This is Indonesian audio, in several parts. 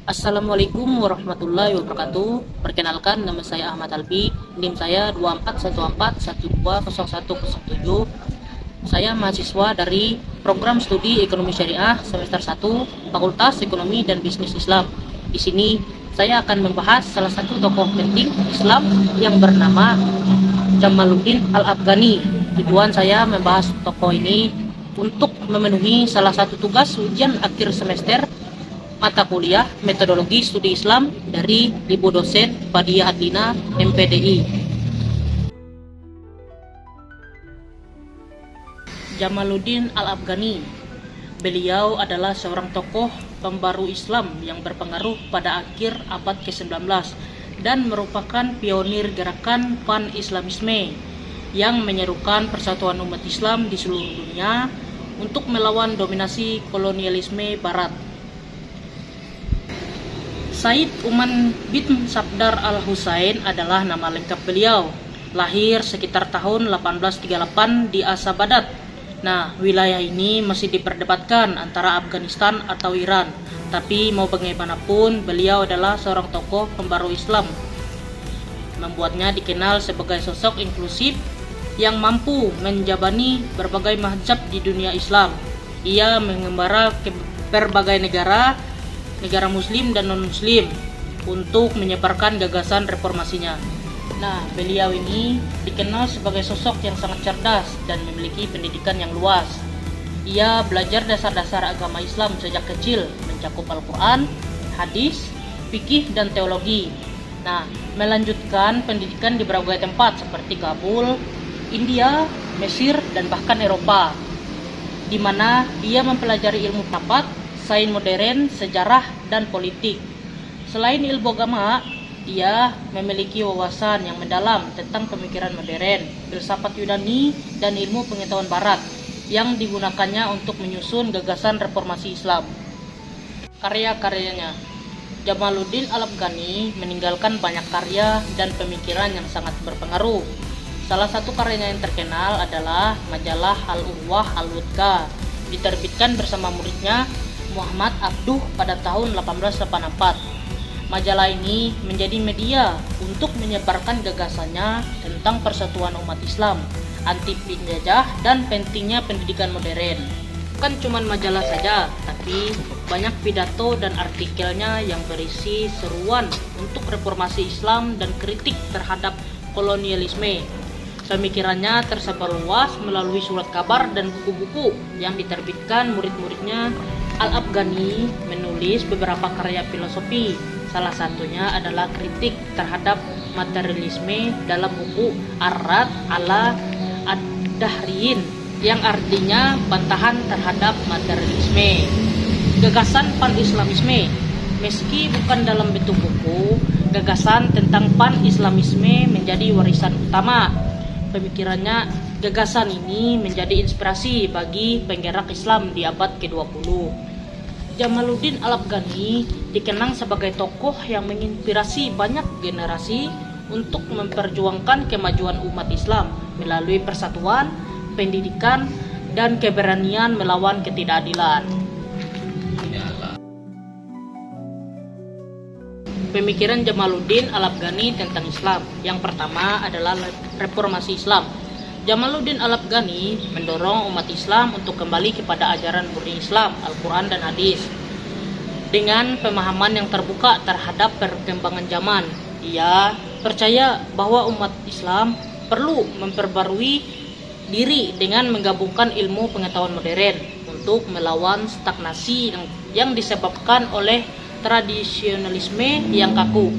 Assalamualaikum warahmatullahi wabarakatuh. Perkenalkan, nama saya Ahmad Albi. NIM saya 2414120107. Saya mahasiswa dari program studi Ekonomi Syariah semester 1, Fakultas Ekonomi dan Bisnis Islam. Di sini saya akan membahas salah satu tokoh penting Islam yang bernama Jamaluddin Al-Afghani. Tujuan saya membahas tokoh ini untuk memenuhi salah satu tugas ujian akhir semester mata kuliah Metodologi Studi Islam dari Ibu dosen Fadia Adlina, MPDI. Jamaluddin Al-Afghani. Beliau adalah seorang tokoh pembaru Islam yang berpengaruh pada akhir abad ke-19 dan merupakan pionir gerakan Pan-Islamisme yang menyerukan persatuan umat Islam di seluruh dunia untuk melawan dominasi kolonialisme Barat. Said Uman bin Safdar Al-Husain adalah nama lengkap beliau. Lahir sekitar tahun 1838 di Asabadat. Nah, wilayah ini masih diperdebatkan antara Afghanistan atau Iran. Tapi mau bagaimanapun, beliau adalah seorang tokoh pembaru Islam. Membuatnya dikenal sebagai sosok inklusif yang mampu menjabani berbagai mazhab di dunia Islam. Ia mengembara ke berbagai negara muslim dan non-muslim untuk menyebarkan gagasan reformasinya. Nah, beliau ini dikenal sebagai sosok yang sangat cerdas dan memiliki pendidikan yang luas. Ia belajar dasar-dasar agama Islam sejak kecil, mencakup Al-Quran, hadis, fikih, dan teologi. Nah, melanjutkan pendidikan di berbagai tempat seperti Kabul, India, Mesir, dan bahkan Eropa, di mana ia mempelajari ilmu filsafat, sains modern, sejarah, dan politik. Selain ilmu agama, ia memiliki wawasan yang mendalam tentang pemikiran modern, filsafat Yunani, dan ilmu pengetahuan Barat yang digunakannya untuk menyusun gagasan reformasi Islam. Karya-karyanya. Jamaluddin Al-Afghani meninggalkan banyak karya dan pemikiran yang sangat berpengaruh. Salah satu karyanya yang terkenal adalah majalah Al-Urwah Al-Wuthqa, diterbitkan bersama muridnya Muhammad Abduh pada tahun 1884. Majalah ini menjadi media untuk menyebarkan gagasannya tentang persatuan umat Islam, anti penjajah, dan pentingnya pendidikan modern. Bukan cuma majalah saja, tapi banyak pidato dan artikelnya yang berisi seruan untuk reformasi Islam dan kritik terhadap kolonialisme. Pemikirannya tersebar luas melalui surat kabar dan buku-buku yang diterbitkan murid-muridnya. Al-Afghani menulis beberapa karya filosofi, salah satunya adalah kritik terhadap materialisme dalam buku Ar-Rad ala Ad-Dahriyin, yang artinya bantahan terhadap materialisme. Gagasan Pan-Islamisme. Meski bukan dalam bentuk buku, gagasan tentang Pan-Islamisme menjadi warisan utama. Pemikirannya, gagasan ini menjadi inspirasi bagi penggerak Islam di abad ke-20. Jamaluddin Al-Afghani dikenang sebagai tokoh yang menginspirasi banyak generasi untuk memperjuangkan kemajuan umat Islam melalui persatuan, pendidikan, dan keberanian melawan ketidakadilan. Pemikiran Jamaluddin Al-Afghani tentang Islam. Yang pertama adalah reformasi Islam. Jamaluddin Al-Afghani mendorong umat Islam untuk kembali kepada ajaran murni Islam, Al-Quran dan hadis. Dengan pemahaman yang terbuka terhadap perkembangan zaman, ia percaya bahwa umat Islam perlu memperbarui diri dengan menggabungkan ilmu pengetahuan modern untuk melawan stagnasi yang disebabkan oleh tradisionalisme yang kaku.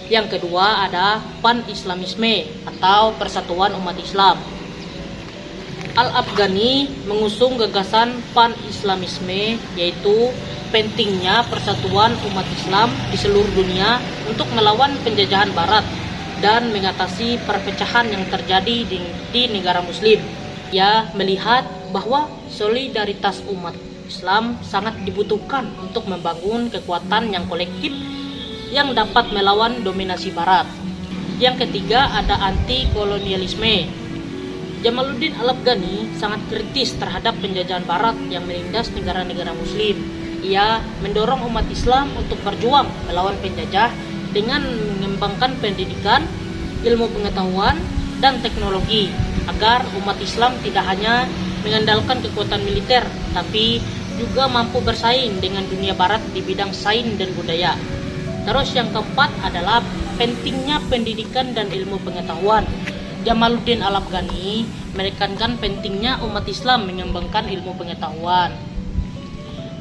Yang kedua ada Pan-Islamisme atau persatuan umat Islam. Al-Afghani mengusung gagasan Pan-Islamisme, yaitu pentingnya persatuan umat Islam di seluruh dunia untuk melawan penjajahan Barat dan mengatasi perpecahan yang terjadi di negara Muslim. Ia melihat bahwa solidaritas umat Islam sangat dibutuhkan untuk membangun kekuatan yang kolektif yang dapat melawan dominasi Barat. Yang ketiga ada anti-kolonialisme. Jamaluddin Al-Afghani sangat kritis terhadap penjajahan Barat yang menindas negara-negara Muslim. Ia mendorong umat Islam untuk berjuang melawan penjajah dengan mengembangkan pendidikan, ilmu pengetahuan, dan teknologi agar umat Islam tidak hanya mengandalkan kekuatan militer tapi juga mampu bersaing dengan dunia barat di bidang sains dan budaya. Terus yang keempat adalah pentingnya pendidikan dan ilmu pengetahuan. Jamaluddin Al-Afghani menekankan pentingnya umat Islam mengembangkan ilmu pengetahuan,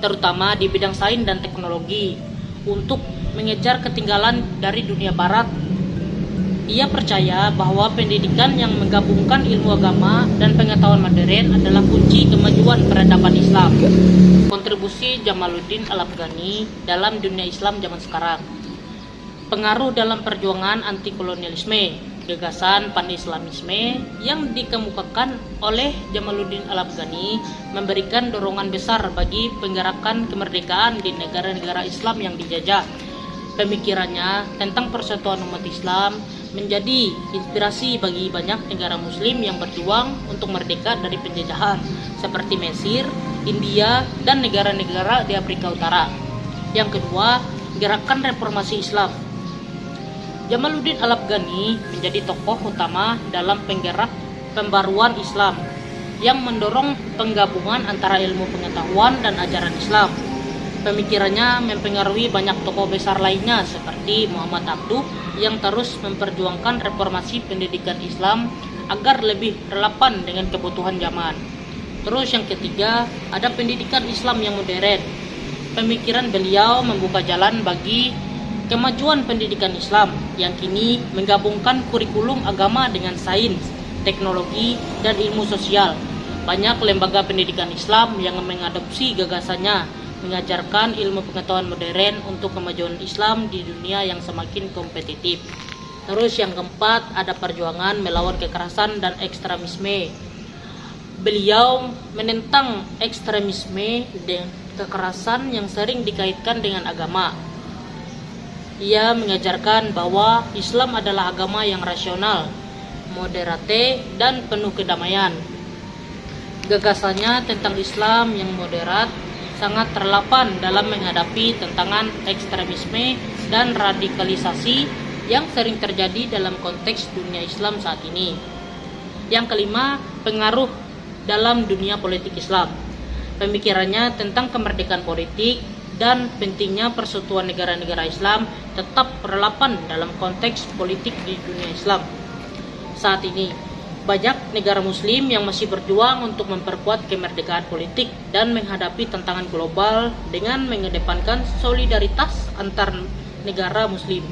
terutama di bidang sains dan teknologi, untuk mengejar ketinggalan dari dunia barat. Ia percaya bahwa pendidikan yang menggabungkan ilmu agama dan pengetahuan modern adalah kunci kemajuan peradaban Islam. Kontribusi Jamaluddin Al-Afghani dalam dunia Islam zaman sekarang. Pengaruh dalam perjuangan anti kolonialisme. Gagasan pan-Islamisme yang dikemukakan oleh Jamaluddin Al-Afghani memberikan dorongan besar bagi penggerakan kemerdekaan di negara-negara Islam yang dijajah. Pemikirannya tentang persatuan umat Islam menjadi inspirasi bagi banyak negara muslim yang berjuang untuk merdeka dari penjajahan seperti Mesir, India, dan negara-negara di Afrika Utara. Yang kedua, gerakan reformasi Islam. Jamaluddin Al-Afghani menjadi tokoh utama dalam penggerak pembaruan Islam yang mendorong penggabungan antara ilmu pengetahuan dan ajaran Islam. Pemikirannya mempengaruhi banyak tokoh besar lainnya seperti Muhammad Abduh yang terus memperjuangkan reformasi pendidikan Islam agar lebih relevan dengan kebutuhan zaman. Terus yang ketiga, ada pendidikan Islam yang modern. Pemikiran beliau membuka jalan bagi kemajuan pendidikan Islam yang kini menggabungkan kurikulum agama dengan sains, teknologi, dan ilmu sosial. Banyak lembaga pendidikan Islam yang mengadopsi gagasannya, mengajarkan ilmu pengetahuan modern untuk kemajuan Islam di dunia yang semakin kompetitif. Terus yang keempat, ada perjuangan melawan kekerasan dan ekstremisme. Beliau menentang ekstremisme dan kekerasan yang sering dikaitkan dengan agama. Ia mengajarkan bahwa Islam adalah agama yang rasional, moderate, dan penuh kedamaian. Gagasannya tentang Islam yang moderat sangat relevan dalam menghadapi tantangan ekstremisme dan radikalisasi yang sering terjadi dalam konteks dunia Islam saat ini. Yang kelima, pengaruh dalam dunia politik Islam. Pemikirannya tentang kemerdekaan politik dan pentingnya persatuan negara-negara Islam tetap relevan dalam konteks politik di dunia Islam. Saat ini, banyak negara muslim yang masih berjuang untuk memperkuat kemerdekaan politik dan menghadapi tantangan global dengan mengedepankan solidaritas antar negara muslim.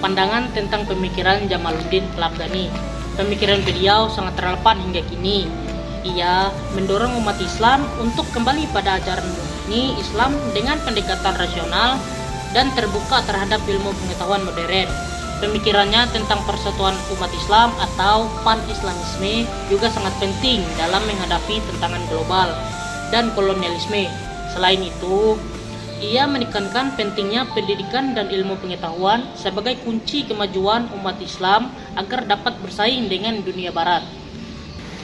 Pandangan tentang pemikiran Jamaluddin Al-Afghani. Pemikiran beliau sangat relevan hingga kini. Ia mendorong umat Islam untuk kembali pada ajaran murni Islam dengan pendekatan rasional dan terbuka terhadap ilmu pengetahuan modern. Pemikirannya tentang persatuan umat Islam atau pan-Islamisme juga sangat penting dalam menghadapi tantangan global dan kolonialisme. Selain itu, ia menekankan pentingnya pendidikan dan ilmu pengetahuan sebagai kunci kemajuan umat Islam agar dapat bersaing dengan dunia barat.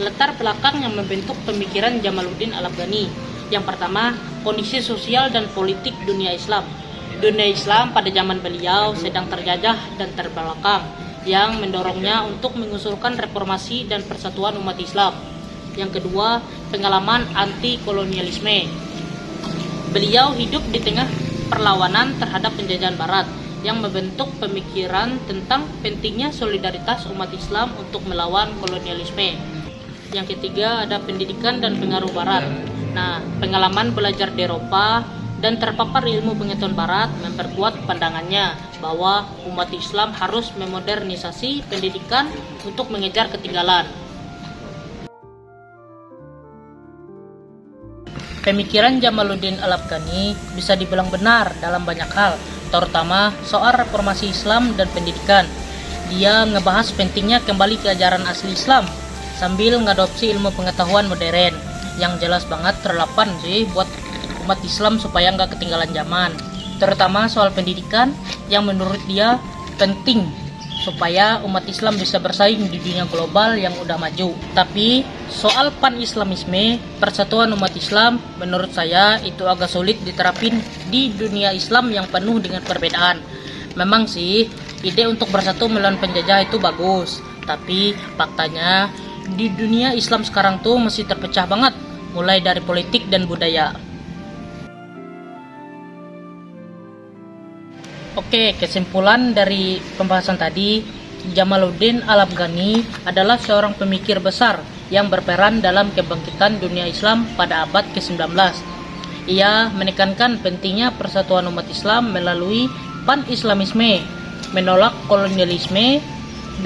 Latar belakang yang membentuk pemikiran Jamaluddin Al-Afghani. Yang pertama, kondisi sosial dan politik dunia Islam. Dunia Islam pada zaman beliau sedang terjajah dan terbelakang, yang mendorongnya untuk mengusulkan reformasi dan persatuan umat Islam. Yang kedua, pengalaman anti kolonialisme. Beliau hidup di tengah perlawanan terhadap penjajahan barat yang membentuk pemikiran tentang pentingnya solidaritas umat Islam untuk melawan kolonialisme. Yang ketiga, ada pendidikan dan pengaruh barat. Nah, pengalaman belajar di Eropa dan terpapar ilmu pengetahuan barat memperkuat pandangannya bahwa umat Islam harus memodernisasi pendidikan untuk mengejar ketinggalan. Pemikiran Jamaluddin Al-Afghani bisa dibilang benar dalam banyak hal, terutama soal reformasi Islam dan pendidikan. Dia ngebahas pentingnya kembali ke ajaran asli Islam sambil ngadopsi ilmu pengetahuan modern yang jelas banget relevan sih buat umat Islam supaya nggak ketinggalan zaman, terutama soal pendidikan yang menurut dia penting supaya umat Islam bisa bersaing di dunia global yang udah maju. Tapi soal pan-islamisme, persatuan umat Islam, menurut saya itu agak sulit diterapin di dunia Islam yang penuh dengan perbedaan. Memang sih, ide untuk bersatu melawan penjajah itu bagus, tapi faktanya di dunia Islam sekarang tuh masih terpecah banget, mulai dari politik dan budaya. Oke, kesimpulan dari pembahasan tadi, Jamaluddin Al-Afghani adalah seorang pemikir besar yang berperan dalam kebangkitan dunia Islam pada abad ke-19. Ia menekankan pentingnya persatuan umat Islam melalui pan-islamisme, menolak kolonialisme,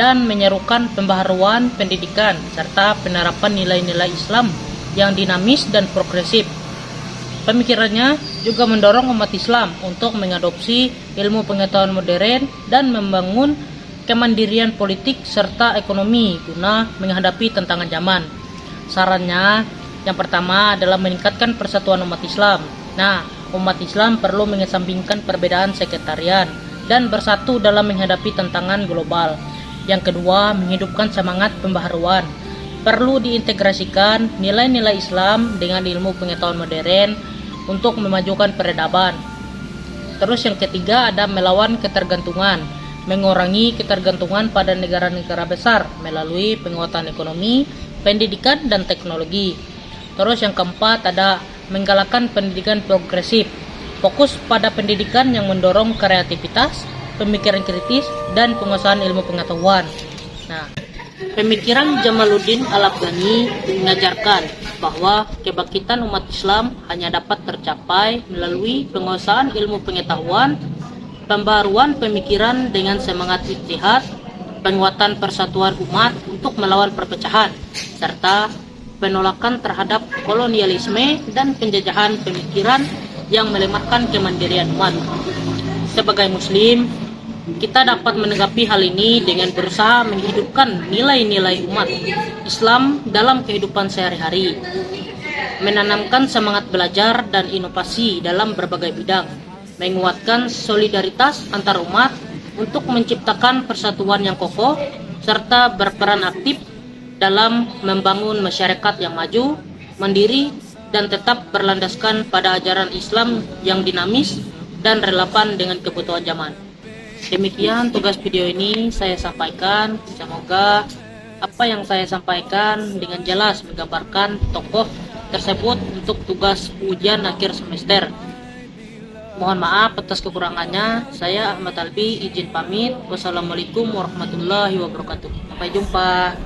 dan menyerukan pembaharuan pendidikan serta penerapan nilai-nilai Islam yang dinamis dan progresif. Pemikirannya juga mendorong umat Islam untuk mengadopsi ilmu pengetahuan modern dan membangun kemandirian politik serta ekonomi guna menghadapi tantangan zaman. Sarannya yang pertama adalah meningkatkan persatuan umat Islam. Nah, umat Islam perlu mengesampingkan perbedaan sekretarian dan bersatu dalam menghadapi tantangan global. Yang kedua, menghidupkan semangat pembaharuan. Perlu diintegrasikan nilai-nilai Islam dengan ilmu pengetahuan modern untuk memajukan peradaban. Terus yang ketiga ada melawan ketergantungan, mengurangi ketergantungan pada negara-negara besar melalui penguatan ekonomi, pendidikan, dan teknologi. Terus yang keempat ada menggalakkan pendidikan progresif, fokus pada pendidikan yang mendorong kreativitas, pemikiran kritis, dan penguasaan ilmu pengetahuan. Nah, pemikiran Jamaluddin Al-Afghani mengajarkan bahwa kebangkitan umat Islam hanya dapat tercapai melalui penguasaan ilmu pengetahuan, pembaruan pemikiran dengan semangat ijtihad, penguatan persatuan umat untuk melawan perpecahan, serta penolakan terhadap kolonialisme dan penjajahan pemikiran yang melemahkan kemandirian umat. Sebagai Muslim, kita dapat menanggapi hal ini dengan berusaha menghidupkan nilai-nilai umat Islam dalam kehidupan sehari-hari, menanamkan semangat belajar dan inovasi dalam berbagai bidang, menguatkan solidaritas antar umat untuk menciptakan persatuan yang kokoh, serta berperan aktif dalam membangun masyarakat yang maju, mandiri, dan tetap berlandaskan pada ajaran Islam yang dinamis dan relevan dengan kebutuhan zaman. Demikian tugas video ini saya sampaikan. Semoga apa yang saya sampaikan dengan jelas menggambarkan tokoh tersebut untuk tugas ujian akhir semester. Mohon maaf atas kekurangannya. Saya Ahmad Albi izin pamit. Wassalamualaikum warahmatullahi wabarakatuh. Sampai jumpa.